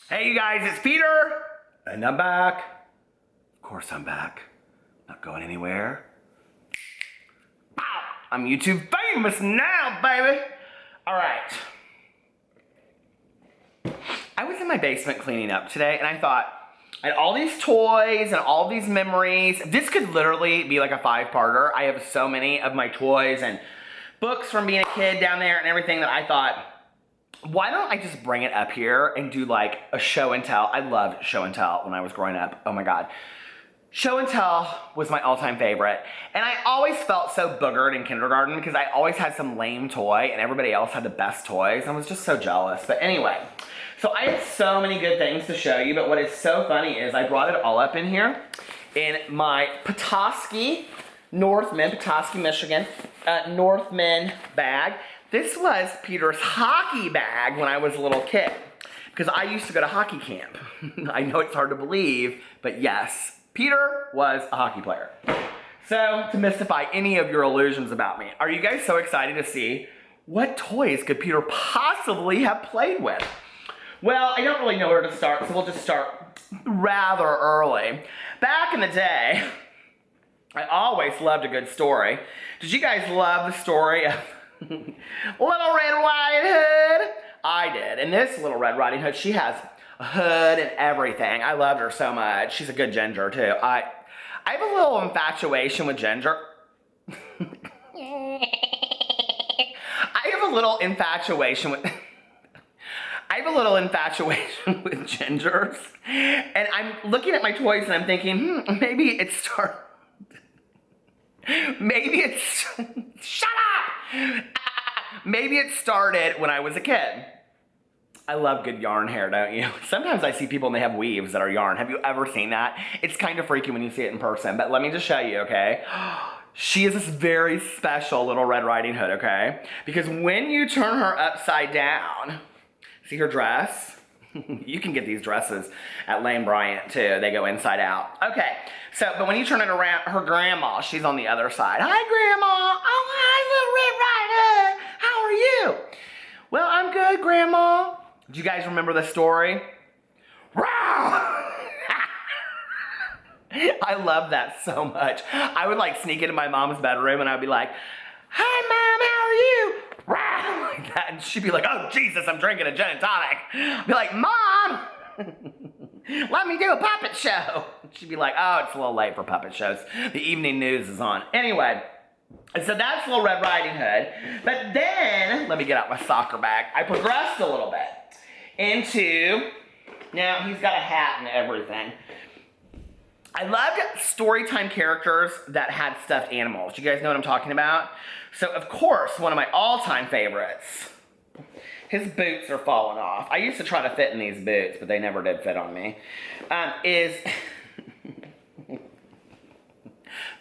Hey you guys, it's Peter, and I'm back. Of course I'm back. Not going anywhere. Bow! I'm YouTube famous now, baby. All right. I was in my basement cleaning up today, and I thought, I had all these toys and all these memories. This could literally be like a 5-parter. I have so many of my toys and books from being a kid down there and everything that I thought, why don't I just bring it up here and do like a show and tell? I loved show and tell when I was growing up. Oh my God. Show and tell was my all-time favorite. And I always felt so boogered in kindergarten because I always had some lame toy and everybody else had the best toys. I was just so jealous. But anyway, so I have so many good things to show you, but what is so funny is I brought it all up in here in my Petoskey, Michigan, Northman bag. This was Peter's hockey bag when I was a little kid, because I used to go to hockey camp. I know it's hard to believe, but yes, Peter was a hockey player. So, to mystify any of your illusions about me, are you guys so excited to see what toys could Peter possibly have played with? Well, I don't really know where to start, so we'll just start rather early. Back in the day, I always loved a good story. Did you guys love the story of Little Red Riding Hood? I did. And this Little Red Riding Hood, she has a hood and everything. I loved her so much. She's a good ginger, too. I have a little infatuation with ginger. I have a little infatuation with gingers. And I'm looking at my toys and I'm thinking, maybe it started. Shut up! Maybe it started when I was a kid. I love good yarn hair, don't you? Sometimes I see people and they have weaves that are yarn. Have you ever seen that? It's kind of freaky when you see it in person, but let me just show you, okay? She is this very special Little Red Riding Hood, okay? Because when you turn her upside down, see her dress? You can get these dresses at Lane Bryant too. They go inside out. Okay, so, but when you turn it around, her grandma, she's on the other side. Hi, Grandma. Oh, hi, Little Red Riding Hood. How are you? Well, I'm good, Grandma. Do you guys remember the story? I love that so much. I would like sneak into my mom's bedroom and I'd be like, hi, Mom, how are you? Like that, and she'd be like, oh Jesus, I'm drinking a gin and tonic. I'd be like, Mom, let me do a puppet show. She'd be like, oh, it's a little late for puppet shows. The evening news is on. Anyway, so that's Little Red Riding Hood. But then, let me get out my soccer bag. I progressed a little bit into, now he's got a hat and everything. I loved storytime characters that had stuffed animals. You guys know what I'm talking about? So, of course, one of my all-time favorites, his boots are falling off. I used to try to fit in these boots, but they never did fit on me, is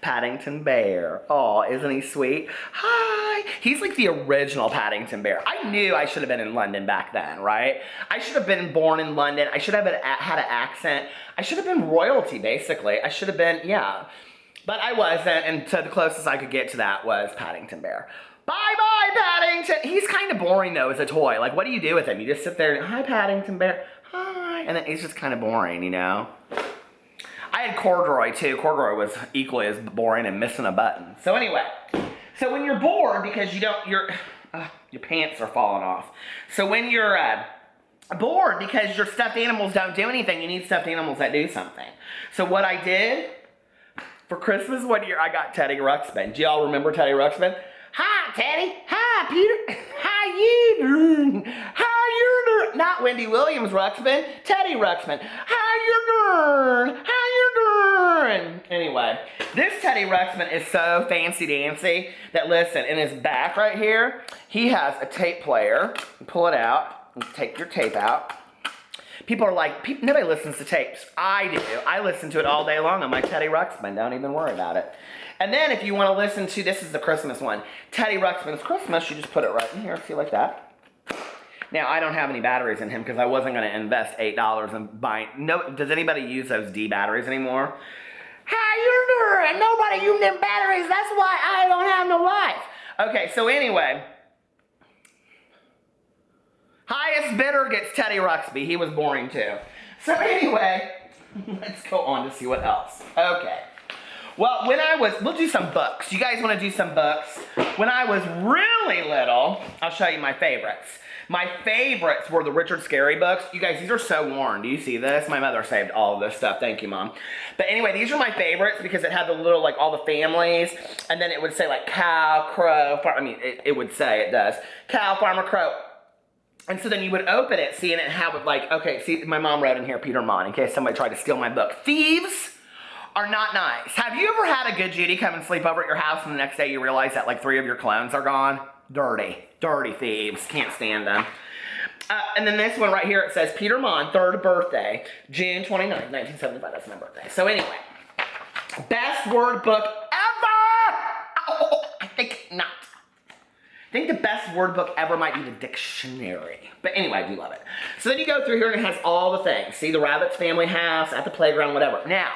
Paddington Bear. Aw, isn't he sweet? Hi! He's like the original Paddington Bear. I knew I should have been in London back then, right? I should have been born in London. I should have had an accent. I should have been royalty, basically. I should have been, yeah. But I wasn't, and so the closest I could get to that was Paddington Bear. Bye-bye, Paddington! He's kind of boring, though, as a toy. Like, what do you do with him? You just sit there and, hi, Paddington Bear. Hi. And then he's just kind of boring, you know? I had corduroy too. Corduroy was equally as boring and missing a button. So anyway, so when you're bored because your pants are falling off. So when you're bored because your stuffed animals don't do anything, you need stuffed animals that do something. So what I did for Christmas one year, I got Teddy Ruxpin. Do y'all remember Teddy Ruxpin? Hi, Teddy. Hi, Peter. How you doing? How you doing? Not Wendy Williams Ruxpin. Teddy Ruxpin. How you doing? How you doing? Anyway, this Teddy Ruxpin is so fancy-dancy that, listen, in his back right here, he has a tape player. You pull it out. You take your tape out. People are like, nobody listens to tapes. I do. I listen to it all day long on my Teddy Ruxpin. Don't even worry about it. And then if you want to listen to, this is the Christmas one, Teddy Ruxpin's Christmas, you just put it right in here, see, like that. Now, I don't have any batteries in him because I wasn't going to invest $8 in buying. No, does anybody use those D batteries anymore? How you doing? Nobody using them batteries. That's why I don't have no life. Okay, so anyway. Highest bidder gets Teddy Ruxpin. He was boring too. So anyway, let's go on to see what else. Okay. Well, we'll do some books. You guys want to do some books? When I was really little, I'll show you my favorites. My favorites were the Richard Scarry books. You guys, these are so worn. Do you see this? My mother saved all of this stuff. Thank you, Mom. But anyway, these are my favorites because it had the little, like, all the families. And then it would say, like, cow, crow, it would say, it does. Cow, farmer, crow. And so then you would open it, see, and it had, like, okay, see, my mom wrote in here, Peter Monn, in case somebody tried to steal my book. Thieves are not nice. Have you ever had a good Judy come and sleep over at your house and the next day you realize that, like, 3 of your clones are gone? Dirty thieves. Can't stand them. And then this one right here, it says Peter Monn, 3rd birthday, June 29th, 1975. That's my birthday. So anyway, best word book ever! Oh, I think not. I think the best word book ever might be the dictionary. But anyway, I do love it. So then you go through here and it has all the things. See, the rabbit's family house, at the playground, whatever. Now,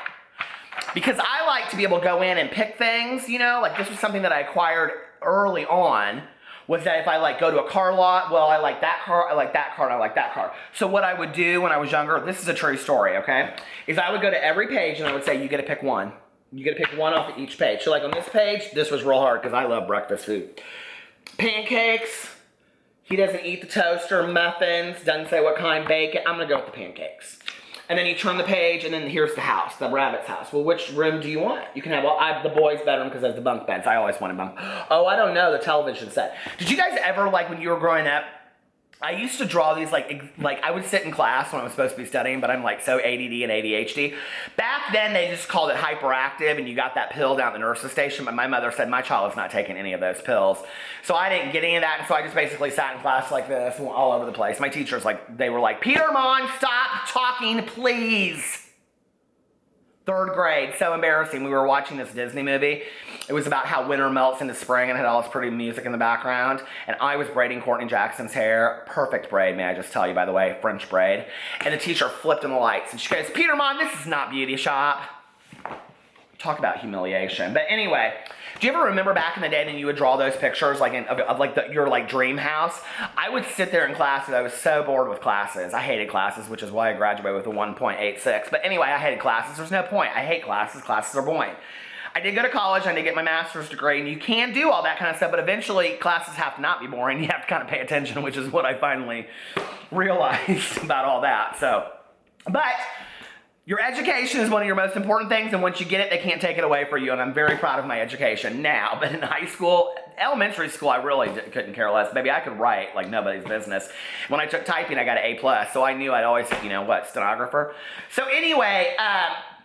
because I like to be able to go in and pick things, you know, like this was something that I acquired early on, was that if I like go to a car lot, well, I like that car, I like that car, and I like that car. So what I would do when I was younger, this is a true story, okay, is I would go to every page and I would say, you get to pick one. You get to pick one off of each page. So like on this page, this was real hard because I love breakfast food. Pancakes, he doesn't eat the toaster, muffins, doesn't say what kind, bacon, I'm gonna go with the pancakes. And then you turn the page, and then here's the house, the rabbit's house. Well, which room do you want? You can have, well, I have the boys' bedroom because there's the bunk beds. I always wanted bunk. Oh, I don't know, the television set. Did you guys ever, like, when you were growing up, I used to draw these, like I would sit in class when I was supposed to be studying, but I'm, like, so ADD and ADHD. Back then, they just called it hyperactive, and you got that pill down at the nurse's station, but my mother said, my child is not taking any of those pills. So I didn't get any of that, and so I just basically sat in class like this, and all over the place. My teachers, like, they were like, Peter Monn, stop talking, please. 3rd grade, so embarrassing. We were watching this Disney movie. It was about how winter melts into spring and had all this pretty music in the background. And I was braiding Courtney Jackson's hair. Perfect braid, may I just tell you, by the way, French braid. And the teacher flipped on the lights and she goes, Peter Monn, this is not beauty shop. Talk about humiliation. But anyway, do you ever remember back in the day when you would draw those pictures like of your like dream house? I would sit there in classes. I was so bored with classes. I hated classes, which is why I graduated with a 1.86. But anyway, I hated classes. There's no point. I hate classes. Classes are boring. I did go to college. I did get my master's degree, and you can do all that kind of stuff, but eventually classes have to not be boring. You have to kind of pay attention, which is what I finally realized about all that. So, but your education is one of your most important things, and once you get it, they can't take it away from you, and I'm very proud of my education now. But in high school, elementary school, I really couldn't care less. Maybe I could write like nobody's business. When I took typing, I got an A+, so I knew I'd always, stenographer. So anyway,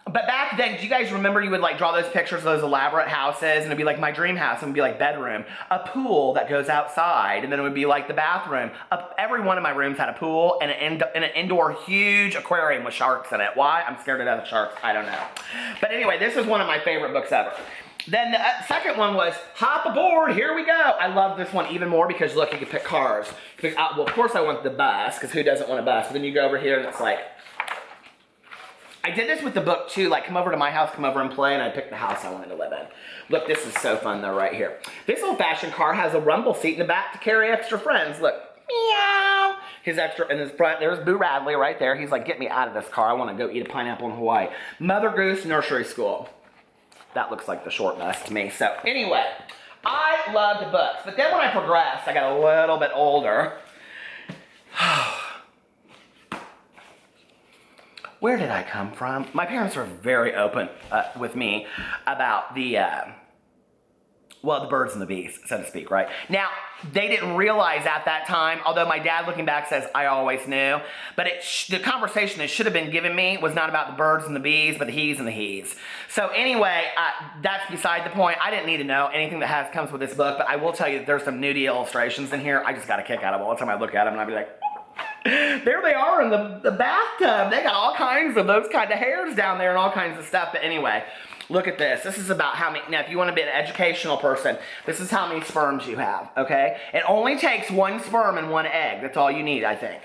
but back then, do you guys remember you would like draw those pictures of those elaborate houses, and it'd be like my dream house, and it'd be like bedroom, a pool that goes outside, and then it would be like the bathroom. Every one of my rooms had a pool and an indoor huge aquarium with sharks in it. Why? I'm scared to death of sharks. I don't know. But anyway, this is one of my favorite books ever. Then the second one was Hop Aboard, Here We Go. I love this one even more because look, you can pick cars. Well, of course I want the bus, because who doesn't want a bus? But then you go over here and it's like, I did this with the book too, like come over to my house, come over and play, and I picked the house I wanted to live in. Look, this is so fun though right here. This old-fashioned car has a rumble seat in the back to carry extra friends. Look, meow. His extra, in his front, there's Boo Radley right there. He's like, get me out of this car. I want to go eat a pineapple in Hawaii. Mother Goose Nursery School. That looks like the short bus to me. So anyway, I loved books. But then when I progressed, I got a little bit older. Where did I come from? My parents were very open with me about the birds and the bees, so to speak, right? Now, they didn't realize at that time, although my dad looking back says, I always knew, but the conversation that should have been given me was not about the birds and the bees, but the he's and the he's. So anyway, that's beside the point. I didn't need to know anything that comes with this book, but I will tell you that there's some nudie illustrations in here. I just got a kick out of all the time I look at them, and I'd be like, there they are in the bathtub. They got all kinds of those kind of hairs down there and all kinds of stuff. But anyway, look at this. This is about how many, now if you want to be an educational person, this is how many sperms you have, okay? It only takes 1 sperm and 1 egg. That's all you need, I think.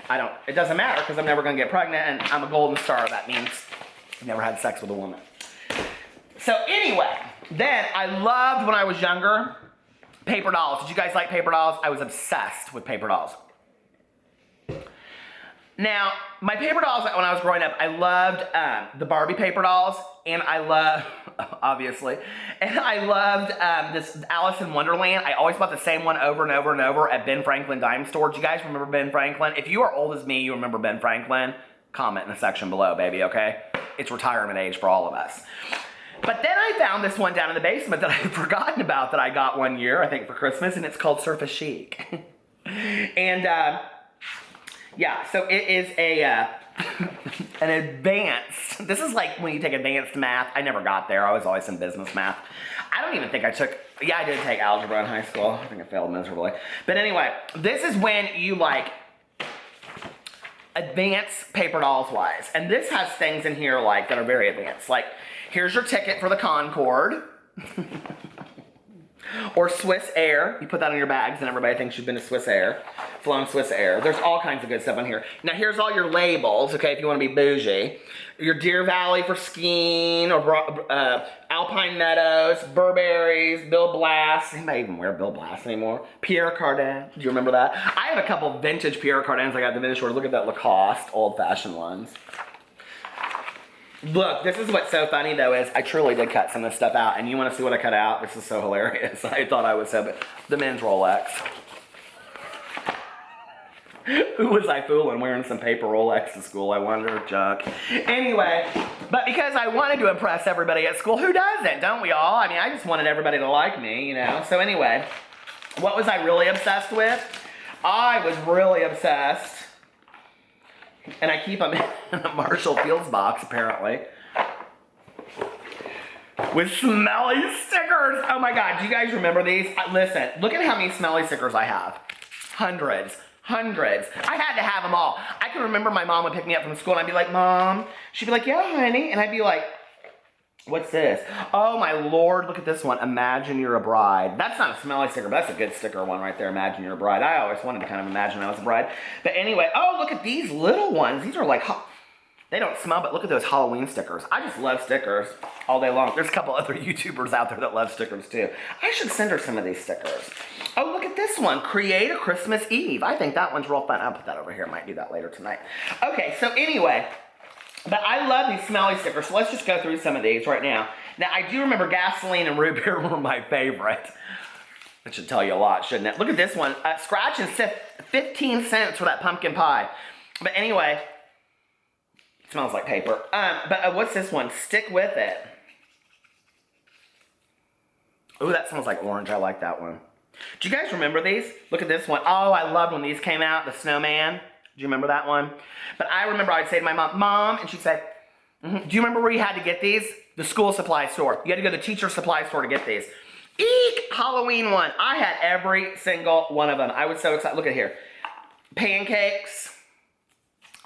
It doesn't matter because I'm never going to get pregnant and I'm a golden star. That means I've never had sex with a woman. So anyway, then I loved when I was younger, paper dolls. Did you guys like paper dolls? I was obsessed with paper dolls. Now, my paper dolls, when I was growing up, I loved the Barbie paper dolls, and I loved, obviously, and I loved this Alice in Wonderland. I always bought the same one over and over and over at Ben Franklin Dime Store. Do you guys remember Ben Franklin? If you are old as me, you remember Ben Franklin, comment in the section below, baby, okay? It's retirement age for all of us. But then I found this one down in the basement that I had forgotten about that I got one year, I think for Christmas, and it's called Surface Chic. And, yeah, so it is a an advanced, this is like when you take advanced math. I never got there. I was always in business math. I don't even think I took, yeah, I did take algebra in high school. I think I failed miserably. But anyway, this is when you like advance paper dolls wise. And this has things in here like that are very advanced. Like, here's your ticket for the Concorde. Or Swiss Air. You put that on your bags and everybody thinks you've been to Swiss Air. Flown Swiss Air. There's all kinds of good stuff on here. Now here's all your labels, okay, if you want to be bougie. Your Deer Valley for skiing, or Alpine Meadows, Burberry's, Bill Blass. Anybody even wear Bill Blass anymore? Pierre Cardin. Do you remember that? I have a couple vintage Pierre Cardins I got at the vintage store. Look at that Lacoste, old-fashioned ones. Look, this is what's so funny though is I truly did cut some of this stuff out, and you want to see what I cut out? This is so hilarious. I thought I was so, but the men's Rolex. Who was I fooling wearing some paper Rolex to school, I wonder, junk. Anyway, but because I wanted to impress everybody at school, who doesn't? Don't we all? I mean, I just wanted everybody to like me, you know? So anyway, what was I really obsessed with? I was really obsessed. And I keep them in a Marshall Fields box, apparently. With smelly stickers. Oh my God, do you guys remember these? Listen, look at how many smelly stickers I have. Hundreds. Hundreds. I had to have them all. I can remember my mom would pick me up from school and I'd be like, Mom. She'd be like, yeah, honey. And I'd be like, what's this? Oh my Lord, look at this one. Imagine You're a Bride. That's not a smelly sticker, but that's a good sticker one right there. Imagine You're a Bride. I always wanted to kind of imagine I was a bride. But anyway, oh, look at these little ones. These are like, they don't smell, but look at those Halloween stickers. I just love stickers all day long. There's a couple other YouTubers out there that love stickers too. I should send her some of these stickers. Oh, look at this one. Create a Christmas Eve. I think that one's real fun. I'll put that over here. Might do that later tonight. Okay, so anyway, but I love these smelly stickers, so let's just go through some of these right now. Now, I do remember gasoline and root beer were my favorite. That should tell you a lot, shouldn't it? Look at this one. Scratch and sip, 15 cents for that pumpkin pie. But anyway, it smells like paper. But what's this one? Stick With It. Ooh, that smells like orange. I like that one. Do you guys remember these? Look at this one. Oh, I loved when these came out, the snowman. Do you remember that one? But I remember I'd say to my mom, Mom, and she'd say, do you remember where you had to get these? The school supply store. You had to go to the teacher supply store to get these. Eek! Halloween one. I had every single one of them. I was so excited. Look at here. Pancakes.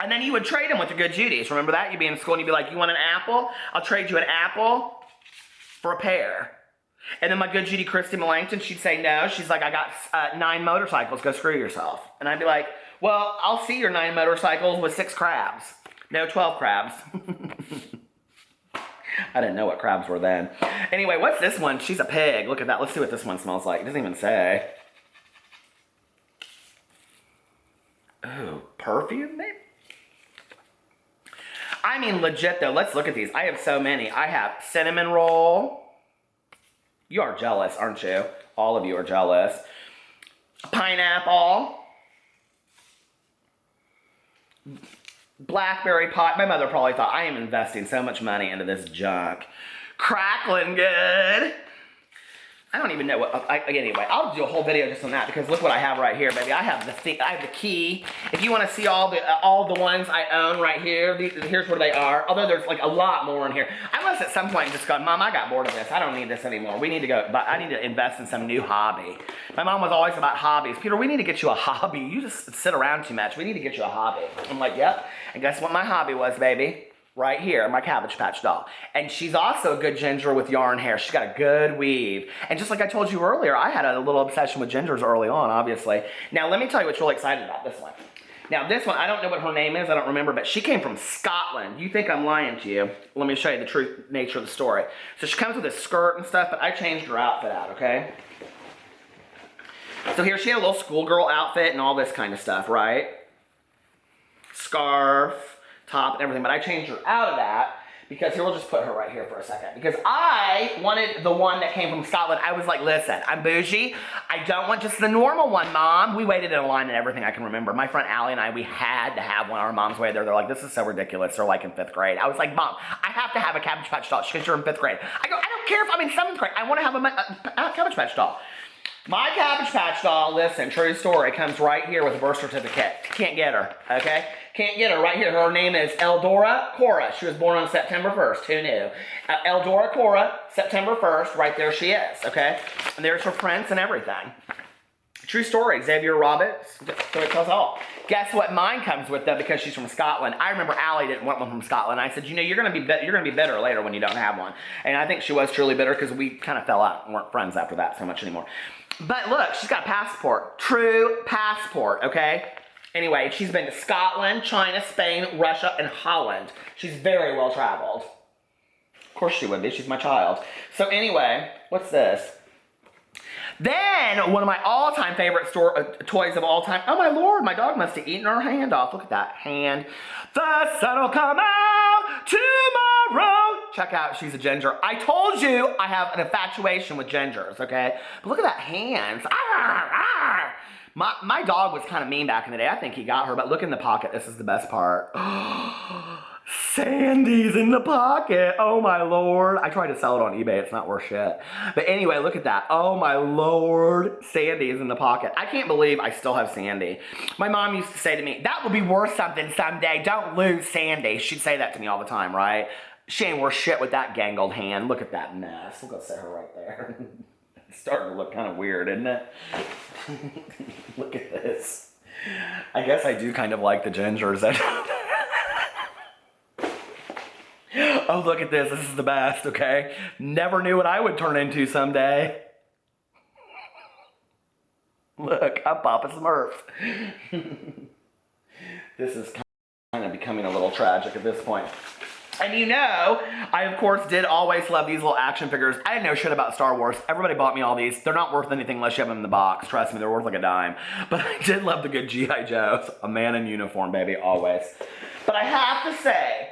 And then you would trade them with your good Judy's. Remember that? You'd be in school and you'd be like, you want an apple? I'll trade you an apple for a pear. And then my good Judy Christy Melanchthon, she'd say no. She's like, I got 9 motorcycles. Go screw yourself. And I'd be like, well, I'll see your 9 motorcycles with 6 crabs. No, 12 crabs. I didn't know what crabs were then. Anyway, what's this one? She's a pig. Look at that. Let's see what this one smells like. It doesn't even say. Ooh, perfume maybe? I mean, legit though. Let's look at these. I have so many. I have cinnamon roll. You are jealous, aren't you? All of you are jealous. Pineapple. Blackberry pot. My mother probably thought, I am investing so much money into this junk. Crackling good. I don't even know what, anyway, I'll do a whole video just on that because look what I have right here, baby. I have the key. If you want to see all the ones I own right here, here's where they are. Although there's like a lot more in here. I must at some point just gone, Mom, I got bored of this. I don't need this anymore. We need to go, but I need to invest in some new hobby. My mom was always about hobbies. Peter, we need to get you a hobby. You just sit around too much. We need to get you a hobby. I'm like, yep. And guess what my hobby was, baby? Right here, my Cabbage Patch doll. And she's also a good ginger with yarn hair. She's got a good weave. And just like I told you earlier, I had a little obsession with gingers early on, obviously. Now, let me tell you what's really exciting about this one. Now, this one, I don't know what her name is. I don't remember, but she came from Scotland. You think I'm lying to you. Let me show you the true nature of the story. So she comes with a skirt and stuff, but I changed her outfit out, okay? So here, she had a little schoolgirl outfit and all this kind of stuff, right? scarf, top, and everything. But I changed her out of that because here, we'll just put her right here for a second. Because I wanted the one that came from Scotland. I was like, listen, I'm bougie. I don't want just the normal one, Mom. We waited in a line and everything I can remember. My friend Allie and I, we had to have one. Our moms waited there. They're like, this is so ridiculous. They're like in 5th grade. I was like, Mom, I have to have a Cabbage Patch doll because you're in 5th grade. I go, I don't care if I'm in 7th grade. I want to have a Cabbage Patch doll. My Cabbage Patch doll, listen, true story, comes right here with a birth certificate. Can't get her, okay? Can't get her right here. Her name is Eldora Cora. She was born on September 1st. Who knew? Eldora Cora, September 1st. Right there she is, okay? And there's her prints and everything. True story. Xavier Roberts. So it tells all. Guess what? Mine comes with though because she's from Scotland. I remember Allie didn't want one from Scotland. I said, you know, you're gonna be bitter later when you don't have one. And I think she was truly bitter because we kind of fell out and weren't friends after that so much anymore. But look, she's got a passport. True passport, okay? Anyway, she's been to Scotland, China, Spain, Russia, and Holland. She's very well traveled. Of course she would be. She's my child. So anyway, what's this? Then, one of my all-time favorite toys of all time. Oh my Lord, my dog must have eaten her hand off. Look at that hand. The sun will come out tomorrow. Check out, she's a ginger. I told you I have an infatuation with gingers, okay? But look at that hand. My dog was kind of mean back in the day. I think he got her, but look in the pocket. This is the best part. Sandy's in the pocket. Oh my Lord. I tried to sell it on eBay. It's not worth shit. But anyway, look at that. Oh my Lord. Sandy is in the pocket. I can't believe I still have Sandy. My mom used to say to me, that will be worth something someday. Don't lose Sandy. She'd say that to me all the time, right? She ain't worth shit with that gangled hand. Look at that mess. We'll go set her right there. It's starting to look kind of weird, isn't it? Look at this. I guess I do kind of like the gingers. Oh, look at this. This is the best, okay? Never knew what I would turn into someday. Look, I'm Papa Smurf. This is kind of becoming a little tragic at this point. And you know, I of course did always love these little action figures. I didn't know shit about Star Wars. Everybody bought me all these. They're not worth anything unless you have them in the box. Trust me, they're worth like a dime. But I did love the good G.I. Joes. A man in uniform, baby, always. But I have to say,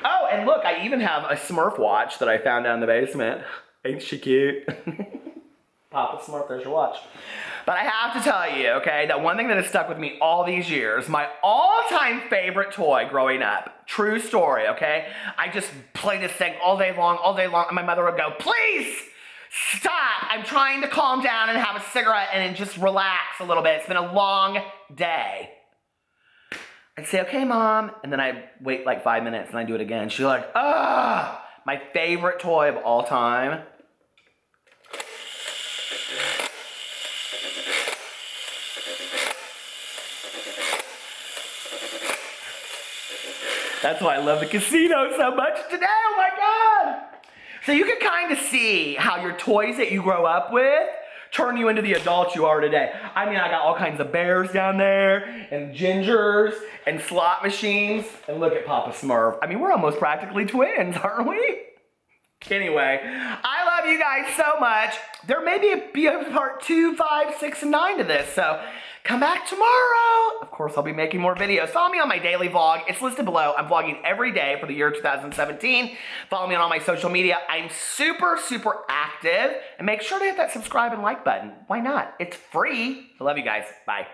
oh, and look, I even have a Smurf watch that I found down in the basement. Ain't she cute? Papa Smurf, there's your watch. But I have to tell you, okay, that one thing that has stuck with me all these years, my all-time favorite toy growing up, true story, okay? I just played this thing all day long, and my mother would go, please stop. I'm trying to calm down and have a cigarette and just relax a little bit. It's been a long day. I'd say, okay, Mom, and then I'd wait like 5 minutes and I'd do it again. She's like, ah, my favorite toy of all time. That's why I love the casino so much today, oh my God. So you can kind of see how your toys that you grow up with turn you into the adult you are today. I mean, I got all kinds of bears down there, and gingers, and slot machines, and look at Papa Smurf. I mean, we're almost practically twins, aren't we? Anyway, I love you guys so much. There may be a part 2, 5, 6, and 9 to this, so come back tomorrow. Of course, I'll be making more videos. Follow me on my daily vlog. It's listed below. I'm vlogging every day for the year 2017. Follow me on all my social media. I'm super, super active. And make sure to hit that subscribe and like button. Why not? It's free. I love you guys. Bye.